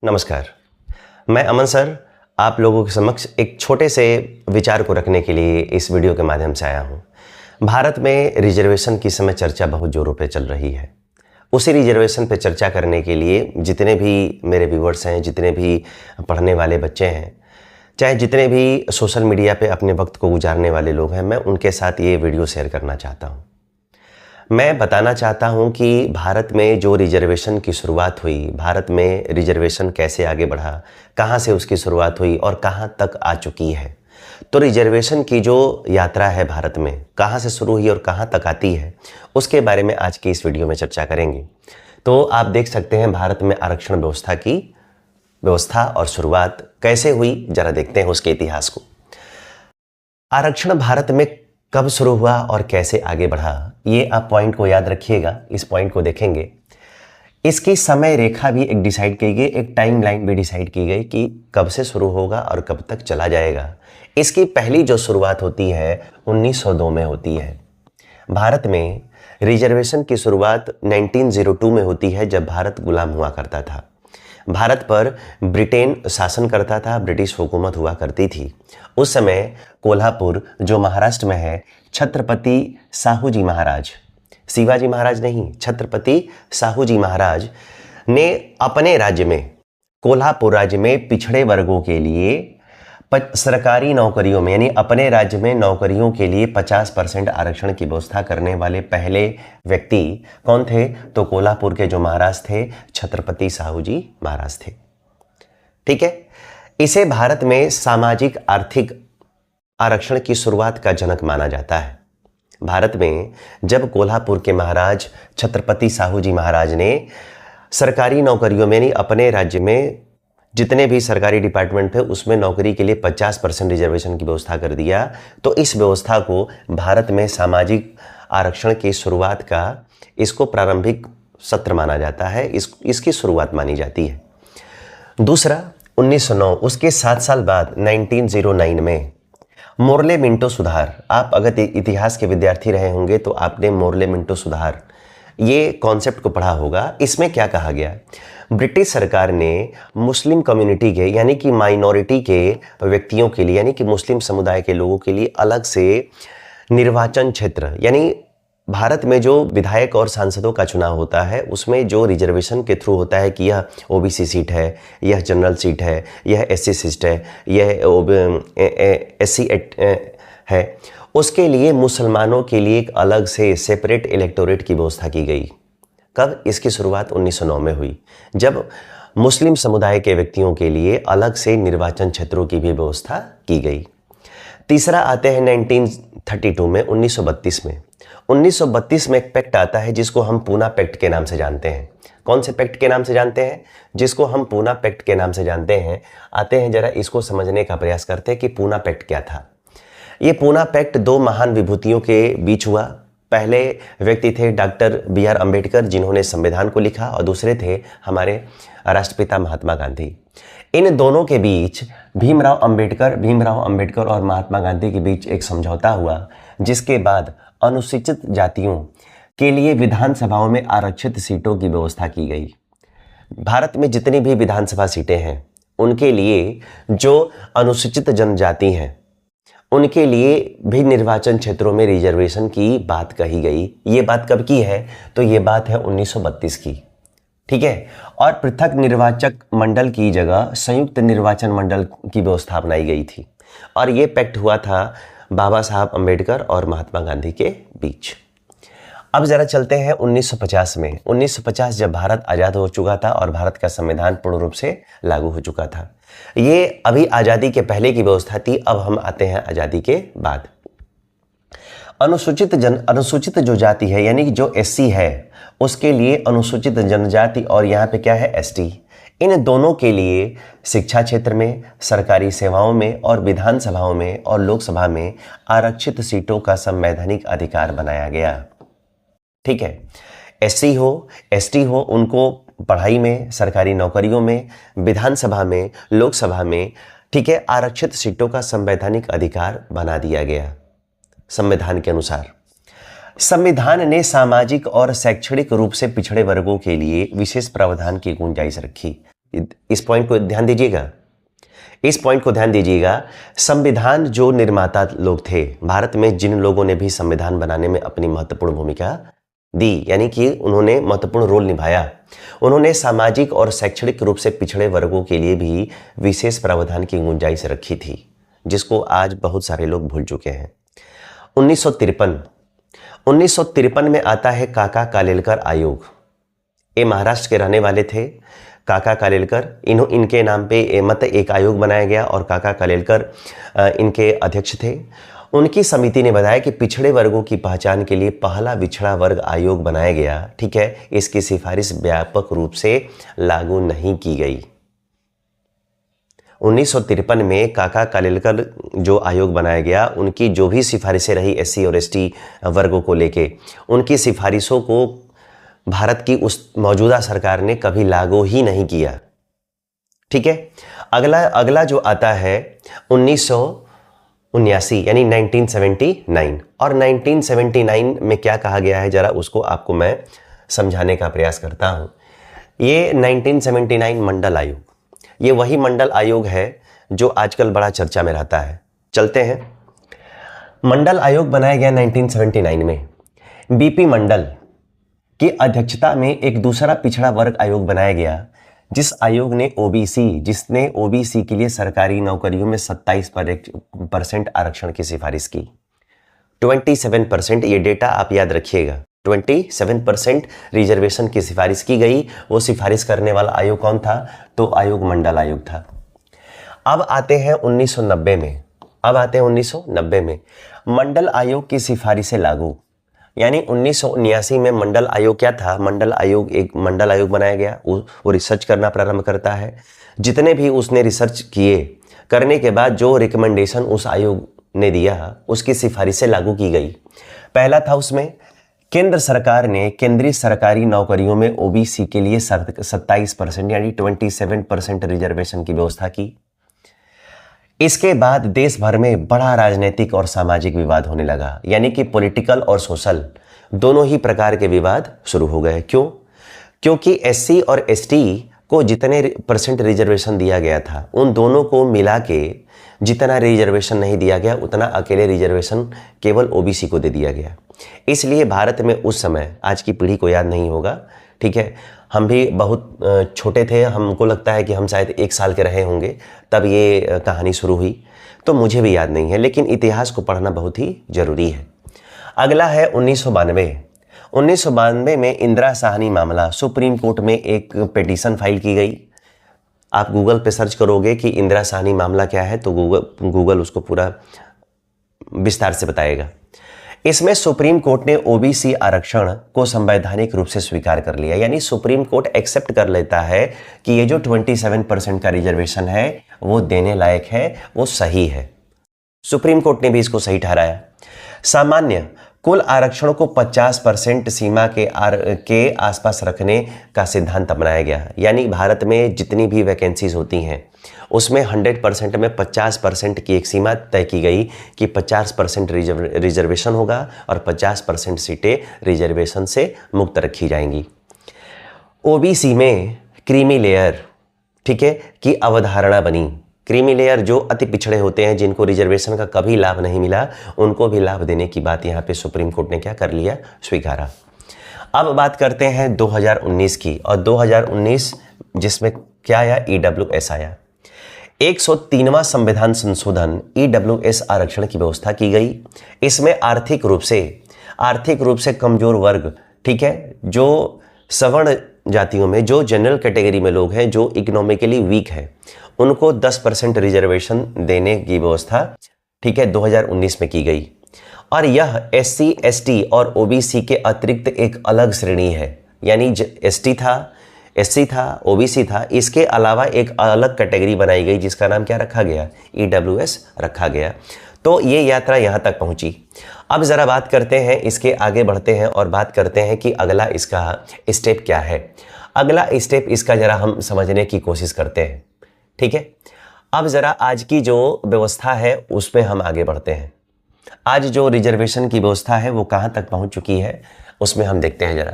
नमस्कार, मैं अमन सर आप लोगों के समक्ष एक छोटे से विचार को रखने के लिए इस वीडियो के माध्यम से आया हूँ। भारत में रिजर्वेशन की समय चर्चा बहुत ज़ोरों पे चल रही है। उसी रिजर्वेशन पे चर्चा करने के लिए जितने भी मेरे व्यूअर्स हैं, जितने भी पढ़ने वाले बच्चे हैं, चाहे जितने भी सोशल मीडिया पे अपने वक्त को गुजारने वाले लोग हैं, मैं उनके साथ ये वीडियो शेयर करना चाहता हूँ। मैं बताना चाहता हूं कि भारत में जो रिजर्वेशन की शुरुआत हुई, भारत में रिजर्वेशन कैसे आगे बढ़ा, कहां से उसकी शुरुआत हुई और कहां तक आ चुकी है। तो रिजर्वेशन की जो यात्रा है भारत में, कहां से शुरू हुई और कहां तक आती है, उसके बारे में आज की इस वीडियो में चर्चा करेंगे। तो आप देख सकते हैं भारत में आरक्षण व्यवस्था की व्यवस्था और शुरुआत कैसे हुई, जरा देखते हैं उसके इतिहास को। आरक्षण भारत में कब शुरू हुआ और कैसे आगे बढ़ा, ये आप पॉइंट को याद रखिएगा। इस पॉइंट को देखेंगे, इसकी समय रेखा भी एक डिसाइड की गई, एक टाइम लाइन भी डिसाइड की गई कि कब से शुरू होगा और कब तक चला जाएगा। इसकी पहली जो शुरुआत होती है 1902 में होती है। भारत में रिजर्वेशन की शुरुआत 1902 में होती है, जब भारत गुलाम हुआ करता था। भारत पर ब्रिटेन शासन करता था, ब्रिटिश हुकूमत हुआ करती थी। उस समय कोल्हापुर जो महाराष्ट्र में है, छत्रपति साहूजी महाराज, शिवाजी महाराज नहीं, छत्रपति साहूजी महाराज ने अपने राज्य में, कोल्हापुर राज्य में पिछड़े वर्गों के लिए सरकारी नौकरियों में, यानी अपने राज्य में नौकरियों के लिए 50% आरक्षण की व्यवस्था करने वाले पहले व्यक्ति कौन थे? तो कोल्हापुर के जो महाराज थे, छत्रपति साहूजी महाराज थे। ठीक है, इसे भारत में सामाजिक आर्थिक आरक्षण की शुरुआत का जनक माना जाता है। भारत में जब कोल्हापुर के महाराज छत्रपति साहूजी महाराज ने सरकारी नौकरियों में, यानी अपने राज्य में जितने भी सरकारी डिपार्टमेंट थे उसमें नौकरी के लिए 50% रिजर्वेशन की व्यवस्था कर दिया, तो इस व्यवस्था को भारत में सामाजिक आरक्षण की शुरुआत का, इसको प्रारंभिक सत्र माना जाता है, इसकी शुरुआत मानी जाती है। दूसरा 1909, उसके 7 साल बाद 1909 में मोर्ले मिंटो सुधार। आप अगर इतिहास के विद्यार्थी रहे होंगे तो आपने मोर्ले मिंटो सुधार ये कॉन्सेप्ट को पढ़ा होगा। इसमें क्या कहा गया? ब्रिटिश सरकार ने मुस्लिम कम्युनिटी के, यानी कि माइनॉरिटी के व्यक्तियों के लिए, यानी कि मुस्लिम समुदाय के लोगों के लिए अलग से निर्वाचन क्षेत्र, यानी भारत में जो विधायक और सांसदों का चुनाव होता है उसमें जो रिजर्वेशन के थ्रू होता है कि यह ओबीसी सीट है, यह जनरल सीट है, यह एससी सीट है, यह एससी है, उसके लिए मुसलमानों के लिए एक अलग से सेपरेट इलेक्टोरेट की व्यवस्था की गई। कब? इसकी शुरुआत 1909 में हुई, जब मुस्लिम समुदाय के व्यक्तियों के लिए अलग से निर्वाचन क्षेत्रों की भी व्यवस्था की गई। तीसरा आते हैं 1932 में, 1932 में। 1932 में एक पैक्ट आता है जिसको हम पूना पैक्ट के नाम से जानते हैं। कौन से पैक्ट के नाम से जानते हैं? जिसको हम पूना पैक्ट के नाम से जानते हैं। आते हैं जरा इसको समझने का प्रयास करते हैं कि पूना पैक्ट क्या था। ये पूना पैक्ट दो महान विभूतियों के बीच हुआ। पहले व्यक्ति थे डॉक्टर बी.आर. अम्बेडकर, जिन्होंने संविधान को लिखा, और दूसरे थे हमारे राष्ट्रपिता महात्मा गांधी। इन दोनों के बीच भीमराव अंबेडकर और महात्मा गांधी के बीच एक समझौता हुआ, जिसके बाद अनुसूचित जातियों के लिए विधानसभाओं में आरक्षित सीटों की व्यवस्था की गई। भारत में जितनी भी विधानसभा सीटें हैं उनके लिए जो अनुसूचित जनजाति हैं उनके लिए भी निर्वाचन क्षेत्रों में रिजर्वेशन की बात कही गई। ये बात कब की है? तो ये बात है 1932 की। ठीक है, और पृथक निर्वाचक मंडल की जगह संयुक्त निर्वाचन मंडल की व्यवस्था अपनाई गई थी, और ये पैक्ट हुआ था बाबा साहब अम्बेडकर और महात्मा गांधी के बीच। अब जरा चलते हैं 1950 में। 1950 जब भारत आज़ाद हो चुका था और भारत का संविधान पूर्ण रूप से लागू हो चुका था। ये अभी आज़ादी के पहले की व्यवस्था थी, अब हम आते हैं आज़ादी के बाद। अनुसूचित जो जाति है, यानी कि जो एससी है, उसके लिए अनुसूचित जनजाति, और यहाँ पे क्या है? एसटी। इन दोनों के लिए शिक्षा क्षेत्र में, सरकारी सेवाओं में और विधानसभाओं में और लोकसभा में आरक्षित सीटों का संवैधानिक अधिकार बनाया गया। ठीक है, एससी हो, एसटी हो, उनको पढ़ाई में, सरकारी नौकरियों में, विधानसभा में, लोकसभा में, ठीक है, आरक्षित सीटों का संवैधानिक अधिकार बना दिया गया संविधान के अनुसार। संविधान ने सामाजिक और शैक्षणिक रूप से पिछड़े वर्गों के लिए विशेष प्रावधान की गुंजाइश रखी। इस पॉइंट को ध्यान दीजिएगा, इस पॉइंट को ध्यान दीजिएगा। संविधान जो निर्माता लोग थे भारत में, जिन लोगों ने भी संविधान बनाने में अपनी महत्वपूर्ण भूमिका दी, यानी कि उन्होंने महत्वपूर्ण रोल निभाया, उन्होंने सामाजिक और शैक्षणिक रूप से पिछड़े वर्गों के लिए भी विशेष प्रावधान की गुंजाइश रखी थी, जिसको आज बहुत सारे लोग भूल चुके हैं। 1953 में आता है काका कालेलकर आयोग। ये महाराष्ट्र के रहने वाले थे काका कालेलकर। इनके नाम पे मत एक आयोग बनाया गया और काका कालेलकर इनके अध्यक्ष थे। उनकी समिति ने बताया कि पिछड़े वर्गों की पहचान के लिए पहला पिछड़ा वर्ग आयोग बनाया गया, ठीक है। इसकी सिफारिश व्यापक रूप से लागू नहीं की गई। 1953 में काका कालेलकर जो आयोग बनाया गया, उनकी जो भी सिफारिशें रही एससी और एसटी वर्गों को लेके, उनकी सिफारिशों को भारत की उस मौजूदा सरकार ने कभी लागू ही नहीं किया, ठीक है। अगला जो आता है 1979 यानी 1979, और 1979 में क्या कहा गया है, जरा उसको आपको मैं समझाने का प्रयास करता हूं। ये 1979 मंडल आयोग, ये वही मंडल आयोग है जो आजकल बड़ा चर्चा में रहता है। चलते हैं, मंडल आयोग बनाया गया 1979 में। बीपी मंडल की अध्यक्षता में एक दूसरा पिछड़ा वर्ग आयोग बनाया गया, जिस आयोग ने जिसने ओबीसी के लिए सरकारी नौकरियों में 27% आरक्षण की सिफारिश की। 27%, ये डेटा आप याद रखिएगा, 27% रिजर्वेशन की सिफारिश की गई। वो सिफारिश करने वाला आयोग कौन था? तो आयोग मंडल आयोग था। अब आते हैं 1990 में मंडल आयोग की सिफारिशें लागू, यानी 1979 में मंडल आयोग क्या था? एक मंडल आयोग बनाया गया। वो रिसर्च करना प्रारंभ करता है। जितने भी उसने रिसर्च किए, करने के बाद जो रिकमेंडेशन उस आयोग ने दिया, उसकी सिफारिशें लागू की गई। पहला था उसमें केंद्र सरकार ने केंद्रीय सरकारी नौकरियों में ओबीसी के लिए 27% यानी 27% रिजर्वेशन की व्यवस्था की। इसके बाद देश भर में बड़ा राजनीतिक और सामाजिक विवाद होने लगा, यानी कि पॉलिटिकल और सोशल दोनों ही प्रकार के विवाद शुरू हो गए। क्यों? क्योंकि एससी और एसटी को जितने % रिजर्वेशन दिया गया था, उन दोनों को मिला के जितना रिजर्वेशन नहीं दिया गया, उतना अकेले रिजर्वेशन केवल ओबीसी को दे दिया गया। इसलिए भारत में उस समय, आज की पीढ़ी को याद नहीं होगा, ठीक है, हम भी बहुत छोटे थे, हमको लगता है कि हम शायद 1 साल के रहे होंगे तब ये कहानी शुरू हुई, तो मुझे भी याद नहीं है, लेकिन इतिहास को पढ़ना बहुत ही जरूरी है। अगला है 1992 में इंदिरा साहनी मामला, सुप्रीम कोर्ट में एक पिटीशन फाइल की गई। आप गूगल पे सर्च करोगे कि इंदिरा साहनी मामला क्या है, तो गूगल उसको पूरा विस्तार से बताएगा। इसमें सुप्रीम कोर्ट ने ओबीसी आरक्षण को संवैधानिक रूप से स्वीकार कर लिया, यानी सुप्रीम कोर्ट एक्सेप्ट कर लेता है कि ये जो 27% का रिजर्वेशन है वो देने लायक है, वो सही है। सुप्रीम कोर्ट ने भी इसको सही ठहराया। सामान्य कुल आरक्षण को 50% सीमा के आसपास रखने का सिद्धांत अपनाया गया, यानी भारत में जितनी भी वैकेंसीज होती हैं उसमें 100% में 50% की एक सीमा तय की गई कि 50% रिजर्वेशन होगा और 50% सीटें रिजर्वेशन से मुक्त रखी जाएंगी। ओबीसी में क्रीमी लेयर, ठीक है, की अवधारणा बनी। क्रीमी लेयर जो अति पिछड़े होते हैं, जिनको रिजर्वेशन का कभी लाभ नहीं मिला, उनको भी लाभ देने की बात यहाँ पे सुप्रीम कोर्ट ने क्या कर लिया? स्वीकारा। अब बात करते हैं 2019 की, और 2019 जिसमें क्या आया? ईडब्ल्यूएस आया। 103वां संविधान संशोधन ईडब्ल्यूएस आरक्षण की व्यवस्था की गई। इसमें आर्थिक रूप से कमजोर वर्ग, ठीक है, जो सवर्ण जातियों में, जो जनरल कैटेगरी में लोग हैं, जो इकोनॉमिकली वीक है, उनको 10% रिजर्वेशन देने की व्यवस्था, ठीक है, 2019 में की गई। और यह एससी, एसटी और ओबीसी के अतिरिक्त एक अलग श्रेणी है, यानी एससी था, ओबीसी था, इसके अलावा एक अलग कैटेगरी बनाई गई जिसका नाम क्या रखा गया? ईडब्ल्यूएस रखा गया। तो ये यात्रा यहाँ तक पहुँची। अब ज़रा बात करते हैं, इसके आगे बढ़ते हैं और बात करते हैं कि अगला इसका स्टेप क्या है। अगला स्टेप इसका ज़रा हम समझने की कोशिश करते हैं, ठीक है। अब ज़रा आज की जो व्यवस्था है उसमें हम आगे बढ़ते हैं। आज जो रिजर्वेशन की व्यवस्था है वो कहाँ तक पहुँच चुकी है, उसमें हम देखते हैं ज़रा।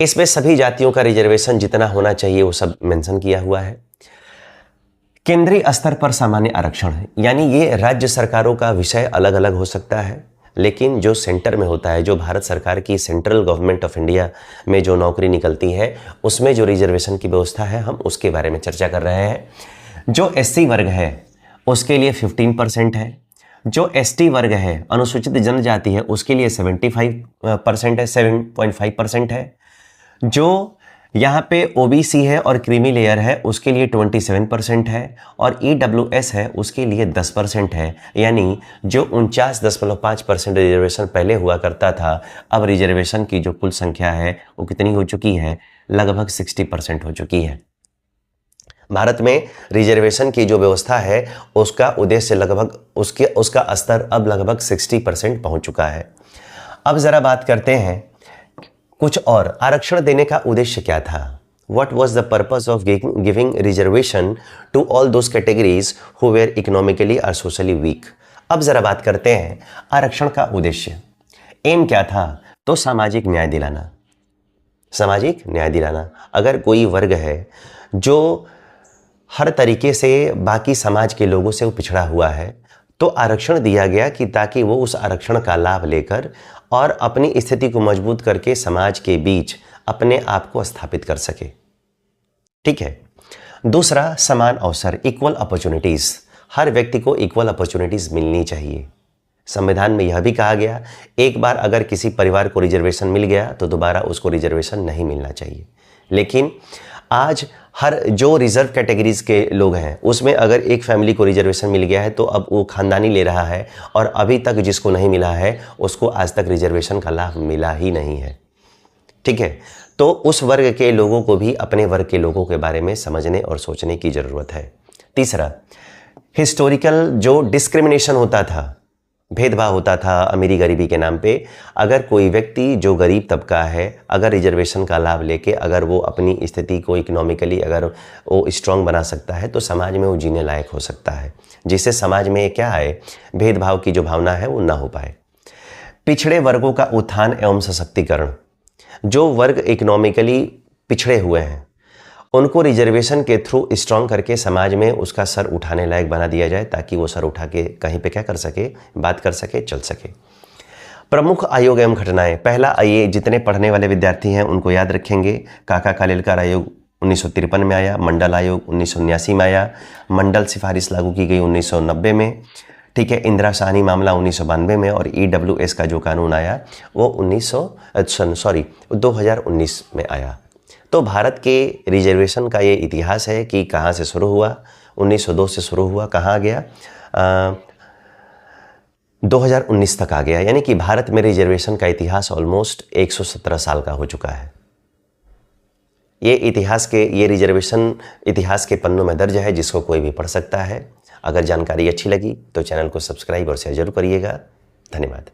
इसमें सभी जातियों का रिजर्वेशन जितना होना चाहिए वो सब मेंशन किया हुआ है। केंद्रीय स्तर पर सामान्य आरक्षण है, यानी ये राज्य सरकारों का विषय अलग अलग हो सकता है, लेकिन जो सेंटर में होता है, जो भारत सरकार की सेंट्रल गवर्नमेंट ऑफ इंडिया में जो नौकरी निकलती है, उसमें जो रिजर्वेशन की व्यवस्था है, हम उसके बारे में चर्चा कर रहे हैं। जो एससी वर्ग है उसके लिए 15% है, जो एसटी वर्ग है, अनुसूचित जनजाति है, उसके लिए 75% है, 7.5% है। जो यहाँ पे ओबीसी है और क्रीमी लेयर है उसके लिए 27% है, और ईडब्ल्यूएस है उसके लिए 10% है। यानी जो 49.5% रिजर्वेशन पहले हुआ करता था, अब रिजर्वेशन की जो कुल संख्या है वो कितनी हो चुकी है? लगभग 60% हो चुकी है। भारत में रिजर्वेशन की जो व्यवस्था है उसका उद्देश्य लगभग उसका स्तर अब लगभग 60% पहुंच चुका है। अब जरा बात करते हैं कुछ और, आरक्षण देने का उद्देश्य क्या था? What was the purpose of giving reservation to all those categories who were economically or socially weak? अब जरा बात करते हैं आरक्षण का उद्देश्य, एम क्या था? तो सामाजिक न्याय दिलाना। सामाजिक न्याय दिलाना। अगर कोई वर्ग है जो हर तरीके से बाकी समाज के लोगों से वो पिछड़ा हुआ है, तो आरक्षण दिया गया कि ताकि वो उस आरक्षण का लाभ लेकर और अपनी स्थिति को मजबूत करके समाज के बीच अपने आप को स्थापित कर सके। ठीक है। दूसरा, समान अवसर, इक्वल अपॉर्चुनिटीज। हर व्यक्ति को इक्वल अपॉर्चुनिटीज मिलनी चाहिए। संविधान में यह भी कहा गया, एक बार अगर किसी परिवार को रिजर्वेशन मिल गया तो दोबारा उसको रिजर्वेशन नहीं मिलना चाहिए। लेकिन आज हर जो रिजर्व कैटेगरीज के लोग हैं उसमें अगर एक फैमिली को रिजर्वेशन मिल गया है तो अब वो खानदानी ले रहा है, और अभी तक जिसको नहीं मिला है उसको आज तक रिजर्वेशन का लाभ मिला ही नहीं है। ठीक है। तो उस वर्ग के लोगों को भी अपने वर्ग के लोगों के बारे में समझने और सोचने की ज़रूरत है। तीसरा, हिस्टोरिकल जो डिस्क्रिमिनेशन होता था, भेदभाव होता था अमीरी गरीबी के नाम पे, अगर कोई व्यक्ति जो गरीब तबका है अगर रिजर्वेशन का लाभ लेके अगर वो अपनी स्थिति को इकोनॉमिकली अगर वो स्ट्रांग बना सकता है तो समाज में वो जीने लायक हो सकता है, जिससे समाज में क्या आए, भेदभाव की जो भावना है वो ना हो पाए। पिछड़े वर्गों का उत्थान एवं सशक्तिकरण। जो वर्ग इकोनॉमिकली पिछड़े हुए हैं उनको रिजर्वेशन के थ्रू स्ट्रांग करके समाज में उसका सर उठाने लायक बना दिया जाए, ताकि वो सर उठा के कहीं पे क्या कर सके, बात कर सके, चल सके। प्रमुख आयोग एवं घटनाएं। पहला, ये जितने पढ़ने वाले विद्यार्थी हैं उनको याद रखेंगे, काका कालेलकर आयोग 1953 में आया, मंडल आयोग 1979 में आया, मंडल सिफारिश लागू की गई 1990 में। ठीक है। इंदिरा साहनी मामला 1992 में, और ईडब्ल्यूएस का जो कानून आया वो 2019 में आया। तो भारत के रिजर्वेशन का ये इतिहास है कि कहाँ से शुरू हुआ, 1902 से शुरू हुआ, कहाँ गया, 2019 तक आ गया। यानी कि भारत में रिजर्वेशन का इतिहास ऑलमोस्ट 117 साल का हो चुका है। ये रिजर्वेशन इतिहास के पन्नों में दर्ज है, जिसको कोई भी पढ़ सकता है। अगर जानकारी अच्छी लगी तो चैनल को सब्सक्राइब और शेयर जरूर करिएगा। धन्यवाद।